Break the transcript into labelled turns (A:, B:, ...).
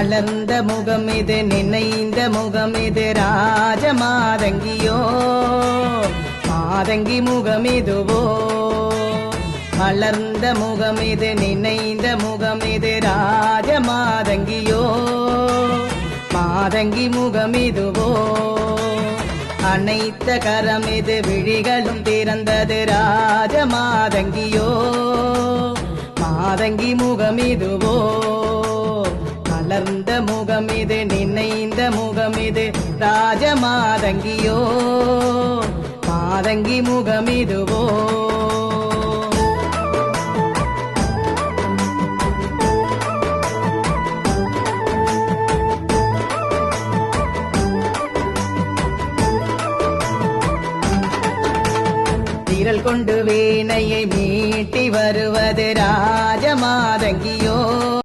A: மலர்ந்த முகம் இது நினைந்த முகம் இது ராஜமாதங்கியோ மாதங்கி முகம் இதுவோ மலர்ந்த முகம் இது நினைந்த முகம் இது ராஜமாதங்கியோ மாதங்கி முகம் இதுவோ அனைத்த கரம் இது விழிகளும் திறந்தது ராஜமாதங்கியோ மாதங்கி முகம் இதுவோ மலர்ந்த முகம் இது நினைந்த முகம் இது ராஜமாதங்கியோ மாதங்கி முகம் இதுவோ விரல் கொண்டு வீணையை மீட்டி வருவது ராஜமாதங்கியோ